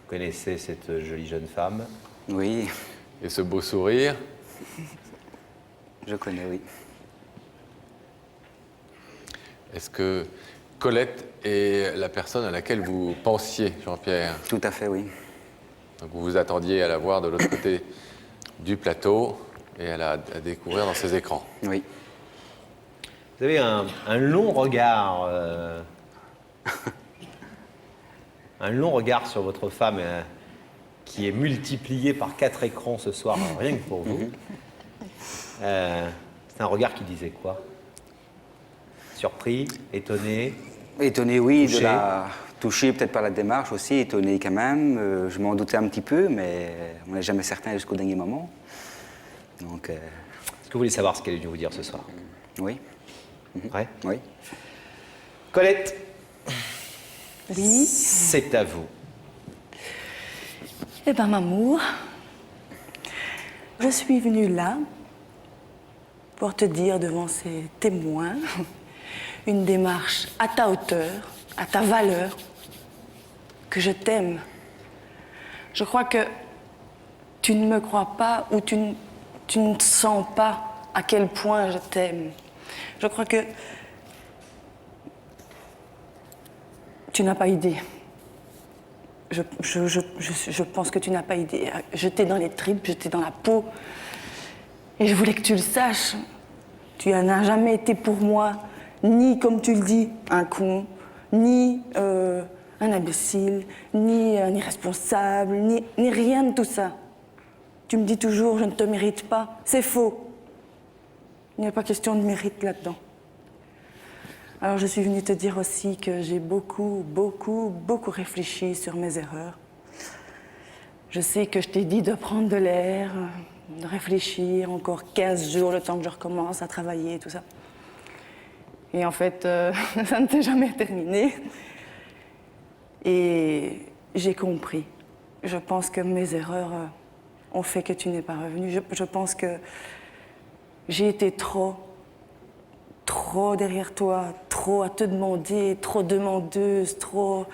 connaissez cette jolie jeune femme. Oui, Et ce beau sourire. je connais, oui. Est-ce que Colette est la personne à laquelle vous pensiez, Jean-Pierre? Tout à fait, oui. Donc vous vous attendiez à la voir de l'autre côté du plateau et à la découvrir dans ses écrans. Oui. Vous avez un long regard, un long regard sur votre femme qui est multiplié par 4 écrans ce soir, rien que pour vous. C'est un regard qui disait quoi? Surpris, étonné? Étonné, oui, Touché. de la... Touché, peut-être par la démarche aussi, étonné quand même. Je m'en doutais un petit peu, mais on n'est jamais certain jusqu'au dernier moment. Donc, Est-ce que vous voulez savoir ce qu'elle est venue vous dire ce soir? oui, Ouais. oui. Colette, Oui. c'est à vous. Eh bien, Mamour, je suis venue là pour te dire devant ces témoins une démarche à ta hauteur, à ta valeur, que je t'aime. Je crois que tu ne me crois pas ou tu ne sens pas à quel point je t'aime. Je crois que tu n'as pas idée. Je pense que tu n'as pas idée. J'étais dans les tripes, j'étais dans la peau. Et je voulais que tu le saches. Tu n'as jamais été pour moi, ni, comme tu le dis, un con, ni un imbécile, ni un irresponsable, ni rien de tout ça. Tu me dis toujours, je ne te mérite pas. C'est faux. Il n'y a pas question de mérite là-dedans. Alors je suis venue te dire aussi que j'ai beaucoup réfléchi sur mes erreurs. Je sais que je t'ai dit de prendre de l'air, de réfléchir encore 15 jours, le temps que je recommence à travailler et tout ça. Et en fait, ça ne s'est jamais terminé. Et j'ai compris. Je pense que mes erreurs ont fait que tu n'es pas revenu. Je pense que j'ai été trop derrière toi, trop à te demander, trop demandeuse, trop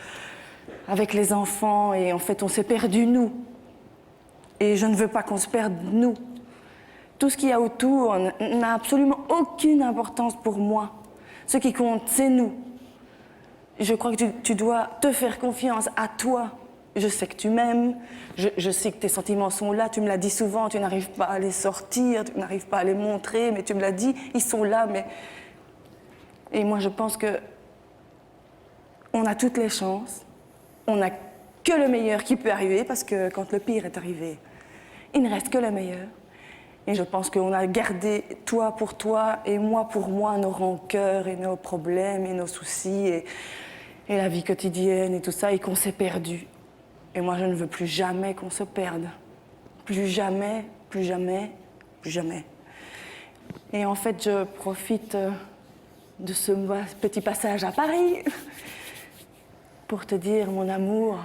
avec les enfants. Et en fait, on s'est perdu, nous. Et je ne veux pas qu'on se perde, nous. Tout ce qu'il y a autour n'a absolument aucune importance pour moi. Ce qui compte, c'est nous. Je crois que tu dois te faire confiance à toi. Je sais que tu m'aimes, je sais que tes sentiments sont là, tu me l'as dit souvent, tu n'arrives pas à les sortir, tu n'arrives pas à les montrer, mais tu me l'as dit, ils sont là, mais... Et moi, je pense que on a toutes les chances, on n'a que le meilleur qui peut arriver, parce que quand le pire est arrivé, il ne reste que le meilleur. Et je pense qu'on a gardé, toi pour toi et moi pour moi, nos rancœurs et nos problèmes et nos soucis et la vie quotidienne et tout ça, et qu'on s'est perdu. Et moi, je ne veux plus jamais qu'on se perde. Plus jamais, plus jamais, plus jamais. Et en fait, je profite de ce petit passage à Paris pour te dire, mon amour,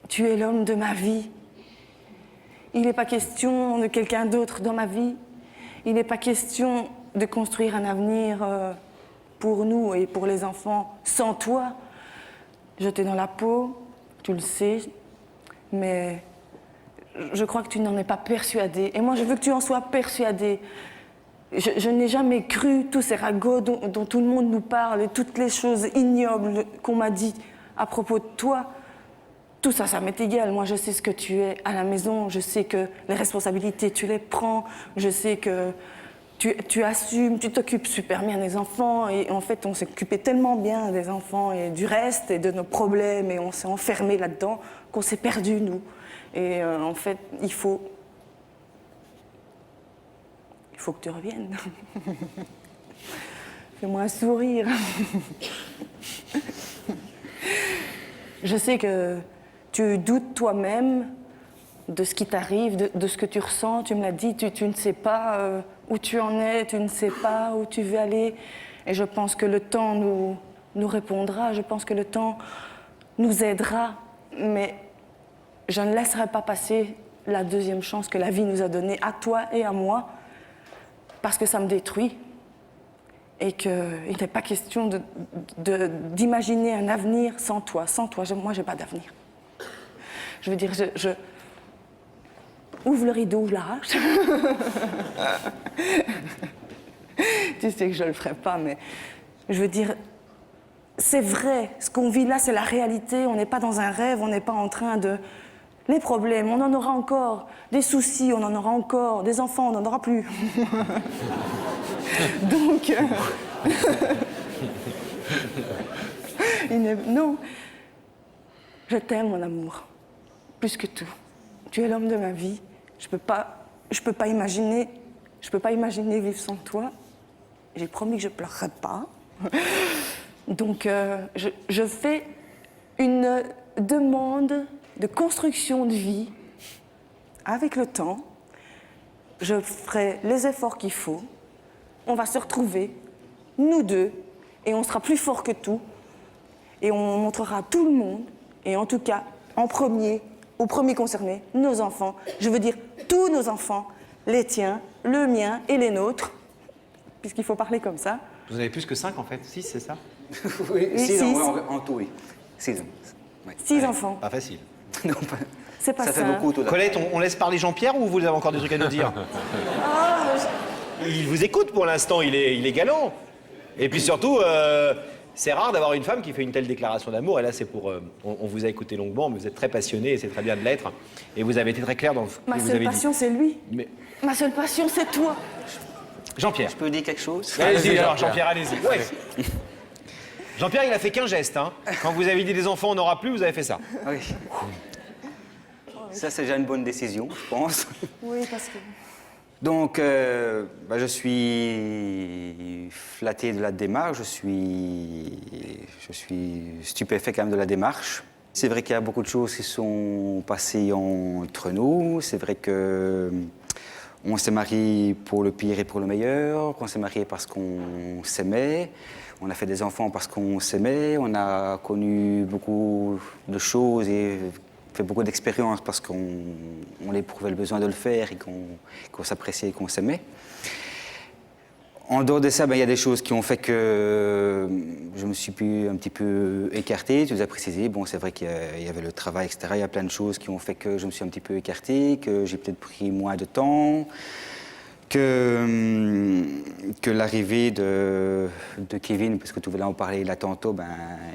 tu es l'homme de ma vie. Il n'est pas question de quelqu'un d'autre dans ma vie. Il n'est pas question de construire un avenir pour nous et pour les enfants sans toi. Je t'ai dans la peau, tu le sais, mais je crois que tu n'en es pas persuadée. Et moi, je veux que tu en sois persuadée. Je n'ai jamais cru tous ces ragots dont tout le monde nous parle et toutes les choses ignobles qu'on m'a dit à propos de toi. Tout ça, ça m'est égal. Moi, je sais ce que tu es à la maison. Je sais que les responsabilités, tu les prends. Je sais que tu assumes, tu t'occupes super bien des enfants. Et en fait, on s'est occupé tellement bien des enfants et du reste et de nos problèmes. Et on s'est enfermé là-dedans qu'on s'est perdu, nous. Et en fait, il faut que tu reviennes. Fais-moi un sourire. Je sais que tu doutes toi-même de ce qui t'arrive, de ce que tu ressens. Tu me l'as dit, tu ne sais pas où tu en es, tu ne sais pas où tu veux aller. Et je pense que le temps nous répondra, je pense que le temps nous aidera. Mais je ne laisserai pas passer la deuxième chance que la vie nous a donnée, à toi et à moi, parce que ça me détruit. Et qu'il n'est pas question d'imaginer un avenir sans toi. Sans toi, moi, je n'ai pas d'avenir. Je veux dire, je ouvre le rideau, je l'arrache. Tu sais que je ne le ferai pas, mais je veux dire, c'est vrai. Ce qu'on vit là, c'est la réalité. On n'est pas dans un rêve, on n'est pas en train de... Les problèmes, on en aura encore. Des soucis, on en aura encore. Des enfants, on n'en aura plus. Donc... Non. Je t'aime, mon amour. Plus que tout. Tu es l'homme de ma vie. Je peux pas imaginer vivre sans toi. J'ai promis que je pleurerai pas. Donc, je fais une demande de construction de vie avec le temps. Je ferai les efforts qu'il faut. On va se retrouver, nous deux, et on sera plus forts que tout. Et on montrera à tout le monde, et en tout cas, en premier, aux premiers concernés, nos enfants. Je veux dire tous nos enfants, les tiens, le mien et les nôtres, puisqu'il faut parler comme ça. Vous en avez plus que 5 en fait, 6 c'est ça? Oui, Oui, 6 six. en tout, oui. 6 ans. Oui. 6 enfants. Pas facile. Non, pas- C'est pas ça fait simple. beaucoup tout à Colette, on laisse parler Jean-Pierre ou vous avez encore des trucs à nous dire? Il vous écoute pour l'instant, il est galant. Et puis surtout, c'est rare d'avoir une femme qui fait une telle déclaration d'amour. Et là, c'est pour. On vous a écouté longuement, mais vous êtes très passionné et c'est très bien de l'être. Et vous avez été très clair dans ce que Ma vous seule avez passion, dit. c'est lui. Mais Ma seule passion, c'est toi. Jean-Pierre. Je peux dire quelque chose? Allez-y, Allez-y, alors, Jean-Pierre. Jean-Pierre, allez-y. Ouais. Jean-Pierre, il a fait qu'un geste. Hein. Quand vous avez dit des enfants, on n'aura plus, vous avez fait ça. Oui. Ça, c'est déjà une bonne décision, je pense. Oui, parce que... Donc, je suis flatté de la démarche, je suis stupéfait quand même de la démarche. C'est vrai qu'il y a beaucoup de choses qui sont passées entre nous. C'est vrai que on s'est mariés pour le pire et pour le meilleur. On s'est mariés parce qu'on s'aimait. On a fait des enfants parce qu'on s'aimait. On a connu beaucoup de choses et fait beaucoup d'expériences parce qu'on éprouvait le besoin de le faire et qu'on s'appréciait et qu'on s'aimait. En dehors de ça, il y a des choses qui ont fait que je me suis un petit peu écarté. Tu nous as précisé, bon, c'est vrai qu'il y avait le travail, etc. Il y a plein de choses qui ont fait que je me suis un petit peu écarté, que j'ai peut-être pris moins de temps, que l'arrivée de Kevin, parce que tu voulais en parler là tantôt.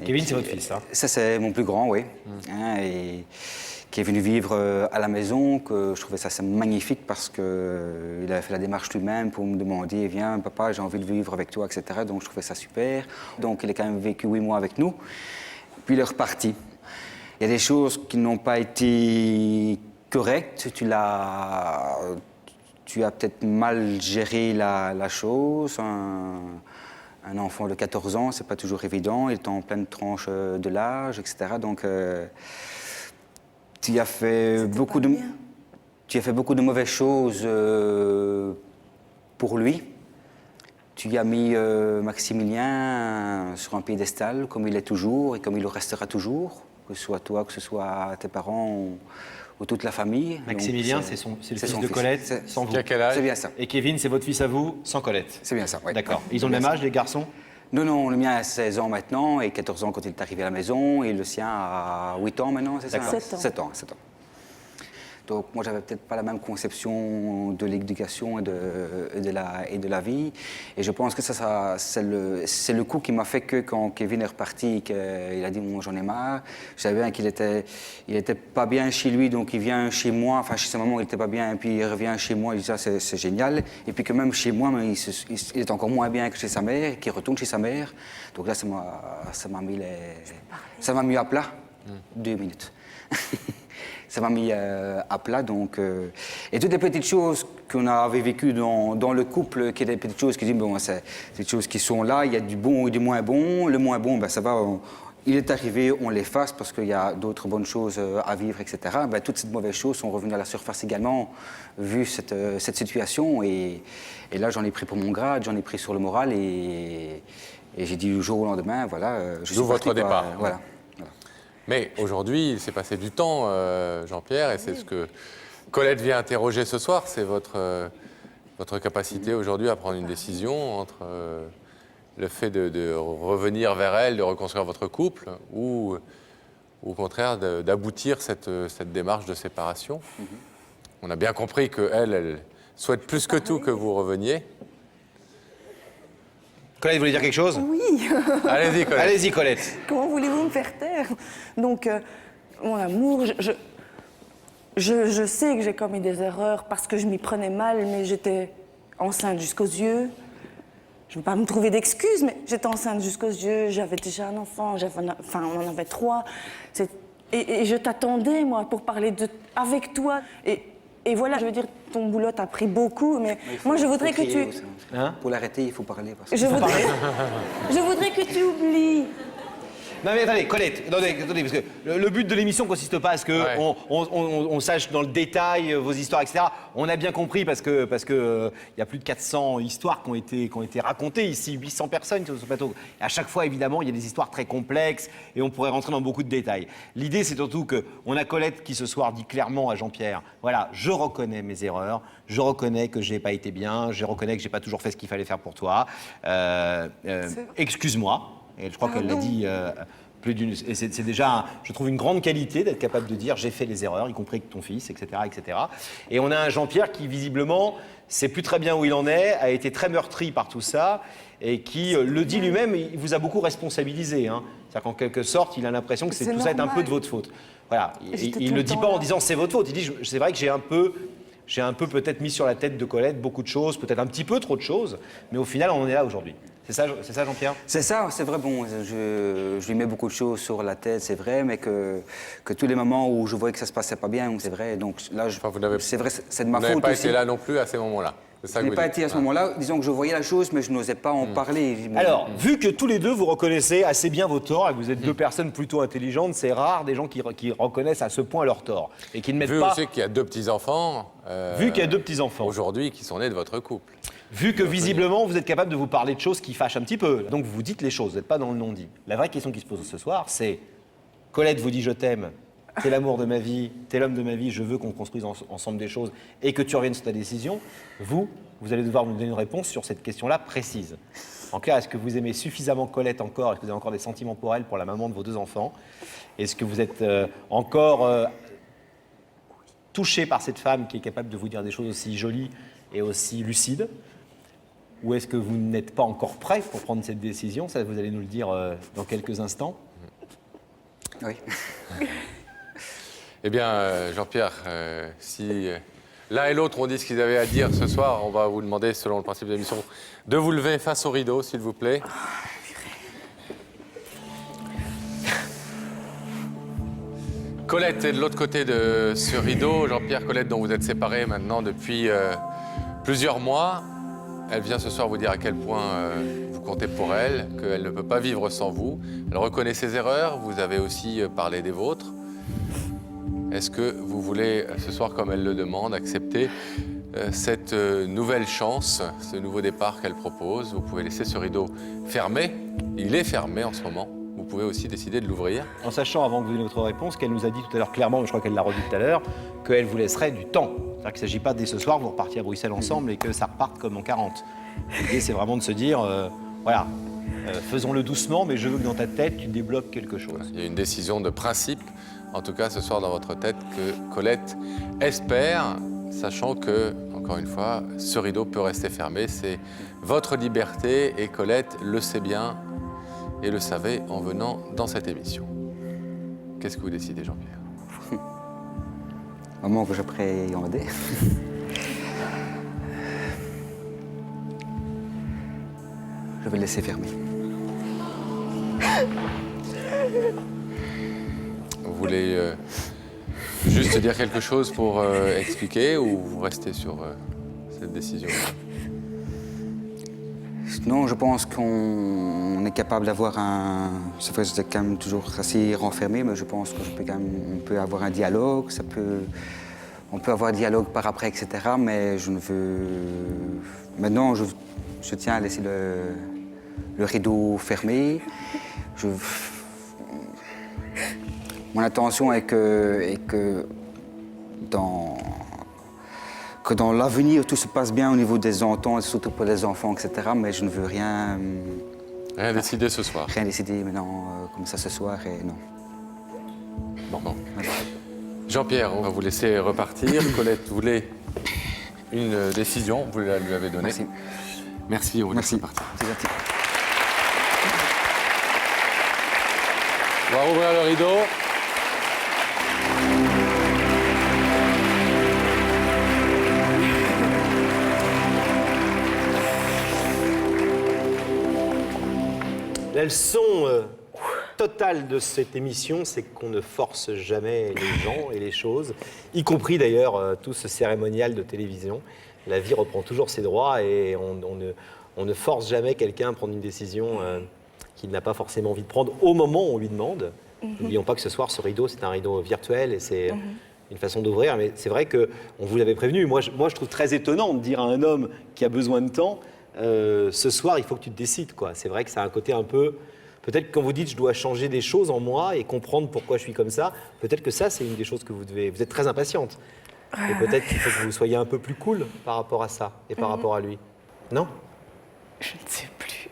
Kevin, c'est votre fils, hein? Ça, c'est mon plus grand, oui. Hein, et qui est venu vivre à la maison, que je trouvais ça magnifique parce qu'il avait fait la démarche lui-même pour me demander, viens papa, j'ai envie de vivre avec toi, etc. Donc je trouvais ça super. Donc il a quand même vécu 8 mois avec nous. Puis il est reparti. Il y a des choses qui n'ont pas été correctes. Tu as peut-être mal géré la chose. Un enfant de 14 ans, c'est pas toujours évident. Il est en pleine tranche de l'âge, etc. Donc tu as fait beaucoup de mauvaises choses pour lui. Tu as mis Maximilien sur un piédestal, comme il est toujours et comme il le restera toujours, que ce soit toi, que ce soit tes parents ou toute la famille. Maximilien, Donc, c'est le fils de Colette, sans vous. Qui a quel âge? C'est bien ça. Et Kevin, c'est votre fils à vous, sans Colette. C'est bien ça, oui. D'accord. Ils ont le C'est même bien âge, les garçons? Non, non, le mien a 16 ans maintenant et 14 ans quand il est arrivé à la maison et le sien a 8 ans maintenant, c'est ça? D'accord. 7 ans. 7 ans. Donc moi, j'avais peut-être pas la même conception de l'éducation et de la vie. Et je pense que ça c'est le coup qui m'a fait que quand Kevin est reparti, qu'il a dit bon, j'en ai marre. Je savais bien qu'il était pas bien chez lui, donc il vient chez moi. Enfin, chez sa maman, il était pas bien, et puis il revient chez moi. Il dit ça, c'est génial. Et puis que même chez moi, il est encore moins bien que chez sa mère, qu'il retourne chez sa mère. Donc là, ça m'a mis à plat. 2 minutes. Ça m'a mis à plat, donc... Et toutes les petites choses qu'on avait vécues dans le couple, qui étaient des petites choses qui disent, bon, c'est des choses qui sont là, il y a du bon et du moins bon. Le moins bon, ça va, il est arrivé, on l'efface parce qu'il y a d'autres bonnes choses à vivre, etc. Toutes ces mauvaises choses sont revenues à la surface également, vu cette situation. Et là, j'en ai pris pour mon grade, j'en ai pris sur le moral, et j'ai dit du jour au lendemain, voilà... je suis D'où votre parti, quoi. départ. Voilà. Mais aujourd'hui, il s'est passé du temps, Jean-Pierre, et c'est ce que Colette vient interroger ce soir, c'est votre capacité aujourd'hui à prendre une décision entre le fait de revenir vers elle, de reconstruire votre couple, ou ou au contraire d'aboutir cette démarche de séparation. On a bien compris qu'elle, elle souhaite plus que tout que vous reveniez. Colette, vous voulez dire quelque chose? Oui. Allez-y, Colette. Allez-y, Colette. Comment voulez-vous me faire taire? Donc, mon amour, je sais que j'ai commis des erreurs parce que je m'y prenais mal, mais j'étais enceinte jusqu'aux yeux. Je ne veux pas me trouver d'excuses, mais j'étais enceinte jusqu'aux yeux, j'avais déjà un enfant, on en avait 3. Et je t'attendais, moi, pour parler avec toi. Et voilà, je veux dire, ton boulot t'a pris beaucoup, mais moi, je voudrais que tu... Hein? Pour l'arrêter, il faut parler. Parce que... Je voudrais que tu oublies. Non mais attendez, Colette, attendez, parce que le but de l'émission consiste pas à ce que Ouais. on sache dans le détail vos histoires, etc. On a bien compris parce que y a plus de 400 histoires qui ont été racontées ici, 800 personnes sur ce plateau. Et à chaque fois, évidemment, il y a des histoires très complexes et on pourrait rentrer dans beaucoup de détails. L'idée, c'est surtout que on a Colette qui ce soir dit clairement à Jean-Pierre, voilà, je reconnais mes erreurs, je reconnais que j'ai pas été bien, je reconnais que j'ai pas toujours fait ce qu'il fallait faire pour toi. Excuse-moi. Et je crois qu'elle l'a dit plus d'une... Et c'est déjà, je trouve, une grande qualité d'être capable de dire « j'ai fait les erreurs, y compris avec ton fils, etc. etc. » Et on a un Jean-Pierre qui, visiblement, sait plus très bien où il en est, a été très meurtri par tout ça, et qui le dit lui-même, il vous a beaucoup responsabilisé. Hein. C'est-à-dire qu'en quelque sorte, il a l'impression que tout ça est un peu de votre faute. Voilà. Il ne le dit pas en disant « c'est votre faute ». Il dit « c'est vrai que j'ai un peu peut-être mis sur la tête de Colette beaucoup de choses, peut-être un petit peu trop de choses, mais au final, on en est là aujourd'hui. » C'est ça, Jean-Pierre? C'est ça, c'est vrai. Bon, je lui mets beaucoup de choses sur la tête, c'est vrai, mais que tous les moments où je voyais que ça se passait pas bien, c'est vrai. Donc là, c'est vrai, c'est de ma Vous n'avez faute pas aussi. été là non plus à ces moments-là. C'est ça Je que n'ai vous pas dites. été à ce moment-là. Disons que je voyais la chose, mais je n'osais pas en parler. Alors, vu que tous les deux, vous reconnaissez assez bien vos torts et que vous êtes deux personnes plutôt intelligentes, c'est rare des gens qui reconnaissent à ce point leurs torts et qui ne mettent Vu pas... aussi qu'il y a 2 petits-enfants. Vu qu'il y a 2 petits-enfants. Aujourd'hui, qui sont nés de votre couple. Vu que visiblement, vous êtes capable de vous parler de choses qui fâchent un petit peu. Donc vous dites les choses, vous n'êtes pas dans le non-dit. La vraie question qui se pose ce soir, c'est Colette vous dit je t'aime, t'es l'amour de ma vie, t'es l'homme de ma vie, je veux qu'on construise ensemble des choses et que tu reviennes sur ta décision. Vous allez devoir nous donner une réponse sur cette question-là précise. En clair, est-ce que vous aimez suffisamment Colette encore? Est-ce que vous avez encore des sentiments pour elle, pour la maman de vos 2 enfants? Est-ce que vous êtes encore touché par cette femme qui est capable de vous dire des choses aussi jolies et aussi lucides? Ou est-ce que vous n'êtes pas encore prêt pour prendre cette décision? Ça, vous allez nous le dire dans quelques instants. Oui. Eh bien, Jean-Pierre, si l'un et l'autre ont dit ce qu'ils avaient à dire ce soir, on va vous demander, selon le principe de l'émission, de vous lever face au rideau, s'il vous plaît. Colette est de l'autre côté de ce rideau. Jean-Pierre, Colette, dont vous êtes séparés maintenant depuis plusieurs mois. Elle vient ce soir vous dire à quel point vous comptez pour elle, qu'elle ne peut pas vivre sans vous. Elle reconnaît ses erreurs, vous avez aussi parlé des vôtres. Est-ce que vous voulez, ce soir, comme elle le demande, accepter cette nouvelle chance, ce nouveau départ qu'elle propose? Vous pouvez laisser ce rideau fermé. Il est fermé en ce moment. Vous pouvez aussi décider de l'ouvrir. En sachant, avant que vous donniez votre réponse, qu'elle nous a dit tout à l'heure clairement, mais je crois qu'elle l'a redit tout à l'heure, qu'elle vous laisserait du temps. C'est-à-dire qu'il ne s'agit pas dès ce soir, vous repartiez à Bruxelles ensemble et que ça reparte comme en 40. L'idée, c'est vraiment de se dire, voilà, faisons-le doucement, mais je veux que dans ta tête, tu débloques quelque chose. Il y a une décision de principe, en tout cas ce soir dans votre tête, que Colette espère, sachant que, encore une fois, ce rideau peut rester fermé. C'est votre liberté et Colette le sait bien et le savait en venant dans cette émission. Qu'est-ce que vous décidez, Jean-Pierre? Moment que j'appréhendais. Je vais le laisser fermer. Vous voulez juste dire quelque chose pour expliquer ou vous restez sur cette décision? Non, je pense qu'on est capable d'avoir un... C'est vrai que c'est quand même toujours assez renfermé, mais je pense que on peut avoir un dialogue, on peut avoir un dialogue par après, etc. Mais je ne veux... Maintenant, je tiens à laisser le rideau fermé. Mon intention est que dans l'avenir, tout se passe bien au niveau des ententes, surtout pour les enfants, etc. Mais je ne veux rien... Rien décider ce soir. Rien décider maintenant, comme ça ce soir, et non. Bon. Jean-Pierre, on va vous laisser repartir. Colette voulait une décision, vous la lui avez donnée. Merci. Merci, on vous laisse Merci. repartir. C'est gentil. On va rouvrir le rideau. La leçon totale de cette émission, c'est qu'on ne force jamais les gens et les choses, y compris d'ailleurs tout ce cérémonial de télévision. La vie reprend toujours ses droits et on ne force jamais quelqu'un à prendre une décision qu'il n'a pas forcément envie de prendre au moment où on lui demande. N'oublions pas que ce soir, ce rideau, c'est un rideau virtuel et c'est une façon d'ouvrir. Mais c'est vrai qu'on vous l'avait prévenu. Moi, je trouve très étonnant de dire à un homme qui a besoin de temps, ce soir, il faut que tu te décides, quoi. C'est vrai que ça a un côté un peu... Peut-être que quand vous dites je dois changer des choses en moi et comprendre pourquoi je suis comme ça, peut-être que ça, c'est une des choses que vous devez... Vous êtes très impatiente. Et peut-être qu'il faut que vous soyez un peu plus cool par rapport à ça et par rapport à lui. Non? Je ne sais plus.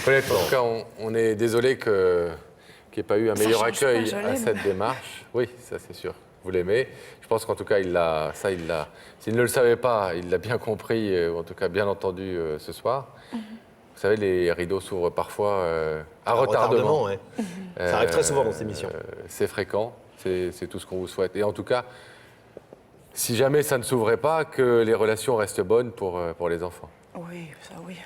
Colette, en tout cas, on est désolé qu'il n'y ait pas eu un Ça meilleur change pas, accueil je à l'aime. cette démarche. Oui, ça c'est sûr. Vous l'aimez. Je pense qu'en tout cas, il l'a. S'il ne le savait pas, il l'a bien compris, ou en tout cas bien entendu ce soir. Vous savez, les rideaux s'ouvrent parfois à retardement. Ouais. Ça arrive très souvent dans ces émissions. C'est fréquent, c'est tout ce qu'on vous souhaite. Et en tout cas, si jamais ça ne s'ouvrait pas, que les relations restent bonnes pour les enfants. Oui, ça oui.